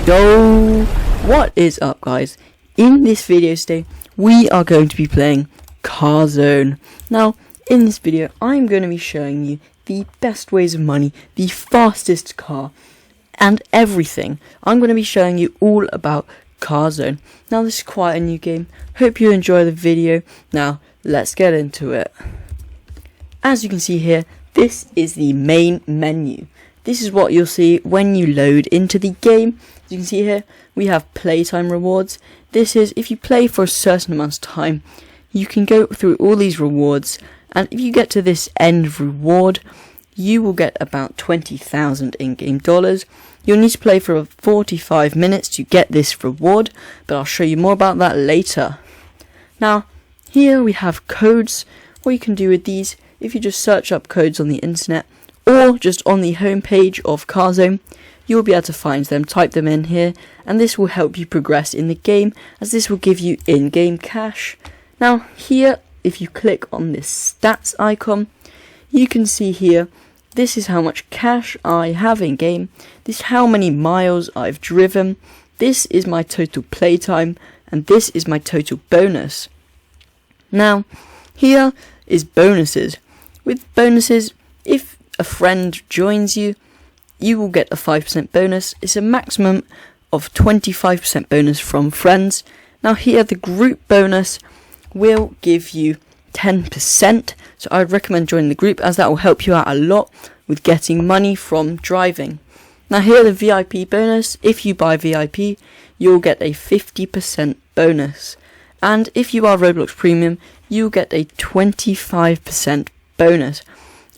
Yo, what is up guys? In this video today we are going to be playing Carzone. Now in this video I'm going to be showing you the best ways of money, the fastest car and everything. I'm going to be showing you all about Carzone. Now this is quite a new game. Hope you enjoy the video. Now let's get into it. As you can see here, this is the main menu. This is what you'll see when you load into the game. As you can see here, we have playtime rewards. This is if you play for a certain amount of time, you can go through all these rewards, and if you get to this end reward, you will get about 20,000 in-game dollars. You'll need to play for 45 minutes to get this reward, but I'll show you more about that later. Now, here we have codes. What you can do with these, if you just search up codes on the internet, or just on the home page of Carzone, you'll be able to find them, type them in here, and this will help you progress in the game, as this will give you in-game cash. Now here, if you click on this stats icon, you can see here, this is how much cash I have in game, this is how many miles I've driven, this is my total playtime, and this is my total bonus. Now, here is bonuses. With bonuses, if a friend joins you, you will get a 5% bonus. It's a maximum of 25% bonus from friends. Now here the group bonus will give you 10%, so I would recommend joining the group, as that will help you out a lot with getting money from driving. Now here the VIP bonus, if you buy VIP, you'll get a 50% bonus, and if you are Roblox Premium, you'll get a 25% bonus.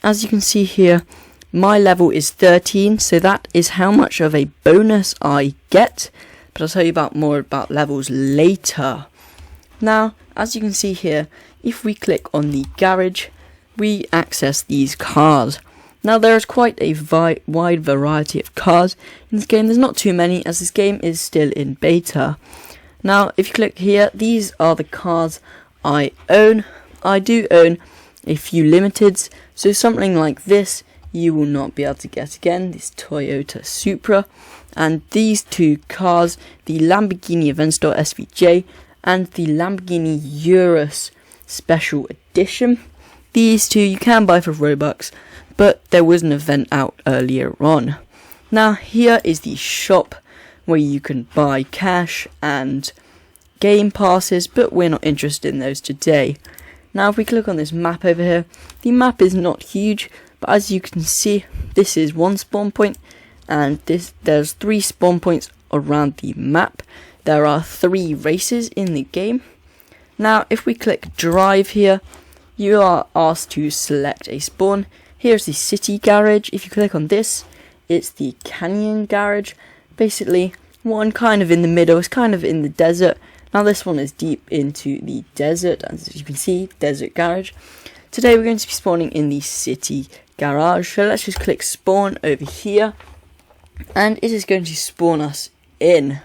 As you can see here, my level is 13, so that is how much of a bonus I get, but I'll tell you more about levels later. Now, as you can see here, if we click on the garage, we access these cars. Now there is quite a wide variety of cars in this game. There's not too many, as this game is still in beta. Now if you click here, these are the cars I own. I do own a few limiteds, so something like this you will not be able to get again, this Toyota Supra, and these two cars, the Lamborghini Aventador SVJ and the Lamborghini Urus Special Edition. These two you can buy for Robux, but there was an event out earlier on. Now here is the shop where you can buy cash and game passes, but we're not interested in those today. Now if we click on this map over here, the map is not huge, but as you can see, this is one spawn point, and there's 3 spawn points around the map. There are 3 races in the game. Now if we click drive here, you are asked to select a spawn. Here's the city garage. If you click on this, it's the canyon garage. Basically one kind of in the middle, it's kind of in the desert. Now this one is deep into the desert, as you can see, desert garage. Today we're going to be spawning in the city garage, so let's just click spawn over here, and it is going to spawn us in.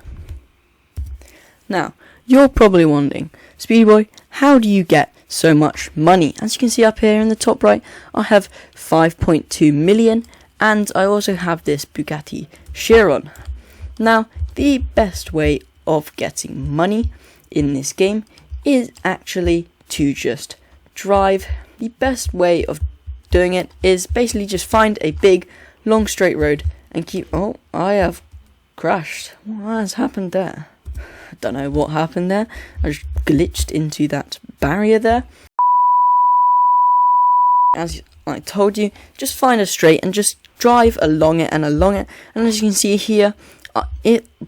Now, you're probably wondering, Speedboy, how do you get so much money? As you can see up here in the top right, I have 5.2 million, and I also have this Bugatti Chiron. Now, the best way of getting money in this game is actually to just drive. The best way of doing it is basically just find a big long straight road and keep... Oh, I have crashed. What has happened there? I don't know what happened there. I just glitched into that barrier there. As I told you, just find a straight and just drive along it and along it, and as you can see here,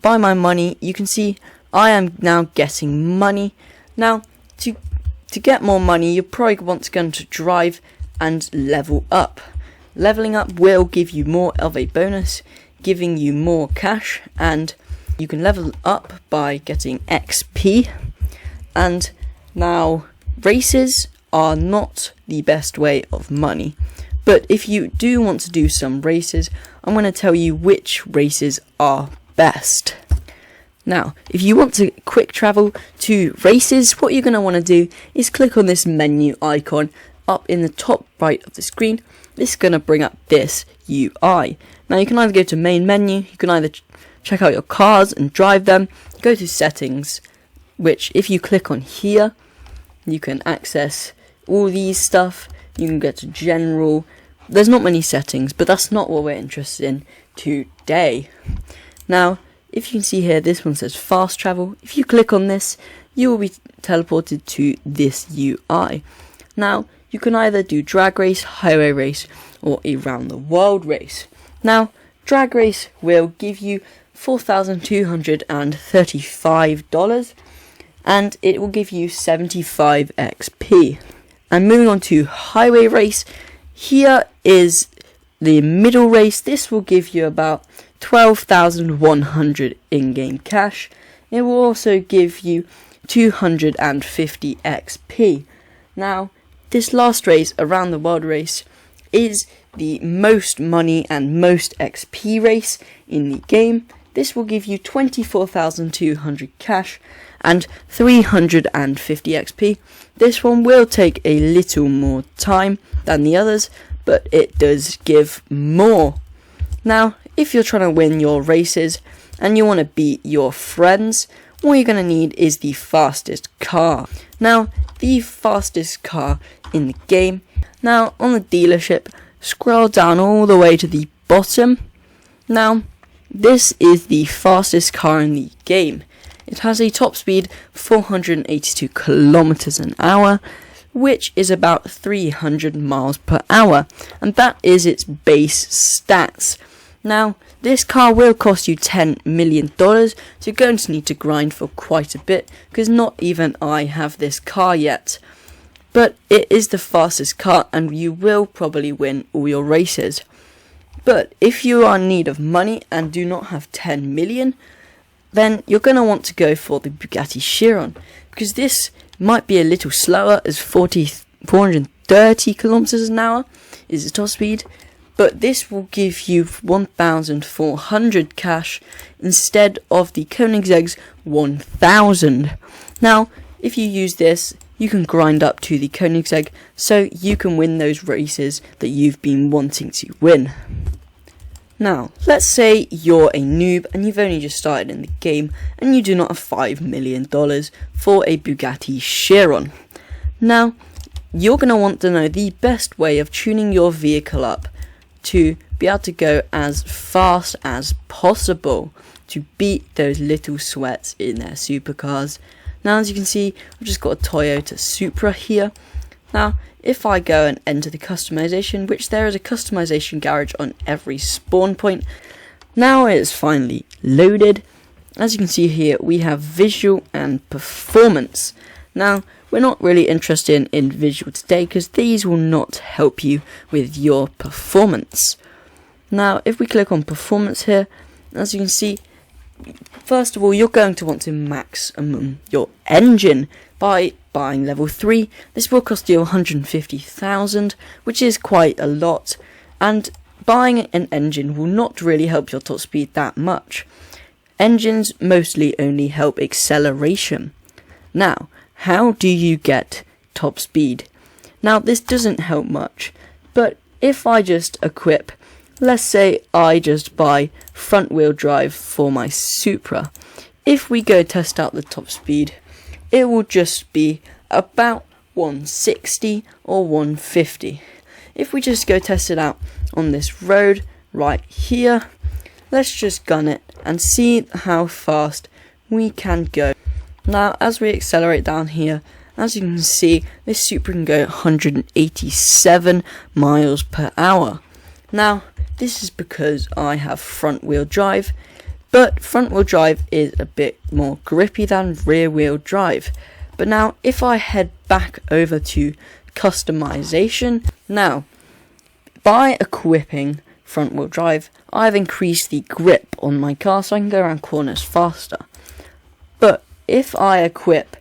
by my money, you can see I am now getting money. Now to get more money, you probably want to go to drive and level up. Leveling up will give you more of a bonus, giving you more cash, and you can level up by getting XP. And now races are not the best way of money, but if you do want to do some races, I'm going to tell you which races are best. Now, if you want to quick travel to races, what you're going to want to do is click on this menu icon up in the top right of the screen. This is going to bring up this UI. Now you can either go to main menu, you can either check out your cars and drive them, go to settings, which if you click on here, you can access all these stuff. You can go to general. There's not many settings, but that's not what we're interested in today. Now, if you can see here, this one says fast travel. If you click on this, you will be teleported to this UI. Now, you can either do drag race, highway race, or a round the world race. Now, drag race will give you $4,235, and it will give you 75 XP. And moving on to highway race, here is the middle race. This will give you about 12,100 in-game cash. It will also give you 250 XP. Now, this last race, around the world race, is the most money and most XP race in the game. This will give you 24,200 cash and 350 XP. This one will take a little more time than the others, but it does give more. Now, if you're trying to win your races and you want to beat your friends, all you're going to need is the fastest car. Now, the fastest car in the game. Now, on the dealership, scroll down all the way to the bottom. Now, this is the fastest car in the game. It has a top speed 482 kilometers an hour, which is about 300 miles per hour, and that is its base stats. Now, this car will cost you $10 million, so you're going to need to grind for quite a bit, because not even I have this car yet. But it is the fastest car, and you will probably win all your races. But if you are in need of money and do not have 10 million, then you're going to want to go for the Bugatti Chiron, because this might be a little slower, as 430 kilometers an hour is the top speed, but this will give you 1,400 cash instead of the Koenigsegg's 1,000. Now, if you use this, you can grind up to the Koenigsegg, so you can win those races that you've been wanting to win. Now, let's say you're a noob and you've only just started in the game and you do not have $5 million for a Bugatti Chiron. Now, you're going to want to know the best way of tuning your vehicle up to be able to go as fast as possible to beat those little sweats in their supercars. Now, as you can see, I've just got a Toyota Supra here. Now, if I go and enter the customization, which there is a customization garage on every spawn point, now it is finally loaded. As you can see here, we have visual and performance. Now, we're not really interested in visual today, because these will not help you with your performance. Now, if we click on performance here, as you can see, first of all, you're going to want to maximum your engine by buying level 3. This will cost you 150,000, which is quite a lot, and buying an engine will not really help your top speed that much. Engines mostly only help acceleration. Now, how do you get top speed? Now, this doesn't help much, but if I just equip, let's say I just buy front wheel drive for my Supra, if we go test out the top speed, it will just be about 160 or 150. If we just go test it out on this road right here, let's just gun it and see how fast we can go. Now, as we accelerate down here, as you can see, this Supra can go 187 miles per hour. Now, this is because I have front wheel drive, but front wheel drive is a bit more grippy than rear wheel drive. But now, if I head back over to customization, now, by equipping front wheel drive, I've increased the grip on my car so I can go around corners faster. But if I equip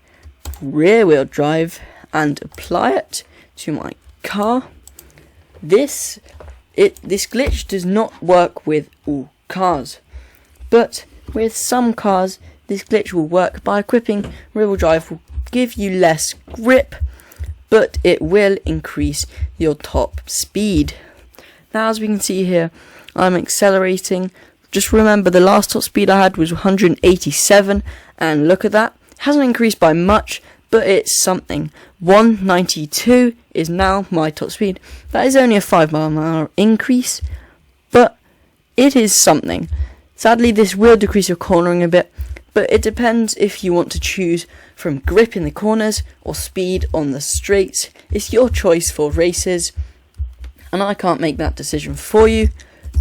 rear wheel drive and apply it to my car, this glitch does not work with all cars, but with some cars this glitch will work. By equipping rear wheel drive will give you less grip, but it will increase your top speed. Now, as we can see here, I'm accelerating just remember the last top speed I had was 187, and look at that, it hasn't increased by much, but it's something. 192 is now my top speed. That is only a 5 mile an hour increase, but it is something. Sadly, this will decrease your cornering a bit, but it depends if you want to choose from grip in the corners or speed on the straights. It's your choice for races, and I can't make that decision for you,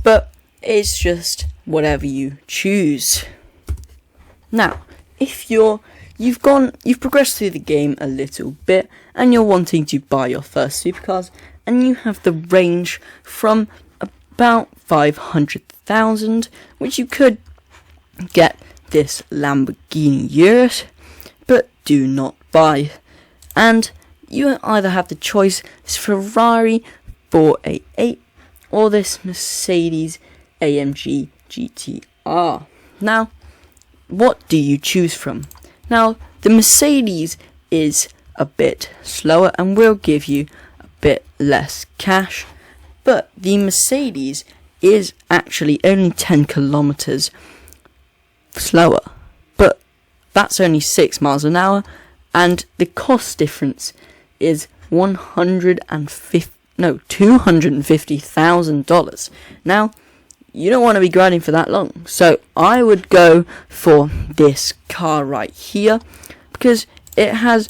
but it's just whatever you choose. Now, if you've progressed through the game a little bit and you're wanting to buy your first supercars, and you have the range from about 500,000, which you could get this Lamborghini Urus, but do not buy. And you either have the choice this Ferrari 488 or this Mercedes AMG GTR. Now, what do you choose from? Now, the Mercedes is a bit slower and will give you a bit less cash, but the Mercedes is actually only 10 kilometers slower, but that's only 6 miles an hour, and the cost difference is $250,000. Now, you don't want to be grinding for that long, so I would go for this car right here, because it has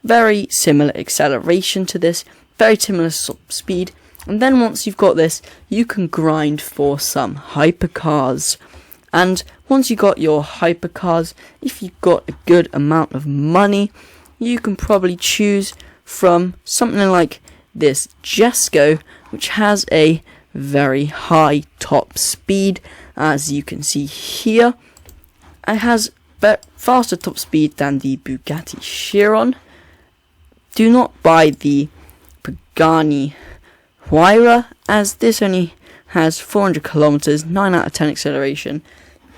very similar acceleration to this, very similar speed, and then once you've got this, you can grind for some hypercars. And once you got your hypercars, if you've got a good amount of money, you can probably choose from something like this Jesko, which has a very high top speed, as you can see here. It has faster top speed than the Bugatti Chiron. Do not buy the Pagani Huayra, as this only has 400 kilometers, 9 out of 10 acceleration.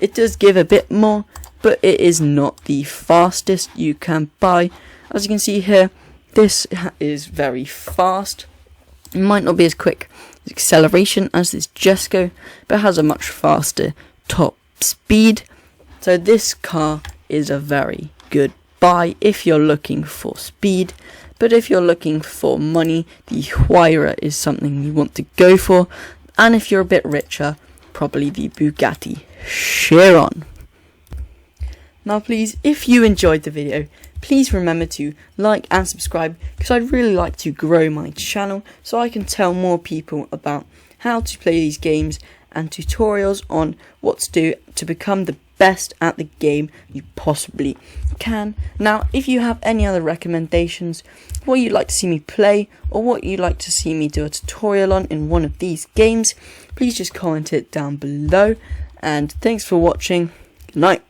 It does give a bit more, but it is not the fastest you can buy. As you can see here, this is very fast. It might not be as quick as acceleration as this Jesko, but has a much faster top speed. So this car is a very good buy if you're looking for speed. But if you're looking for money, the Huayra is something you want to go for. And if you're a bit richer, probably the Bugatti Chiron. Now please, if you enjoyed the video, please remember to like and subscribe, because I'd really like to grow my channel so I can tell more people about how to play these games and tutorials on what to do to become the best at the game you possibly can. Now, if you have any other recommendations, what you'd like to see me play, or what you'd like to see me do a tutorial on in one of these games, please just comment it down below. And thanks for watching. Good night.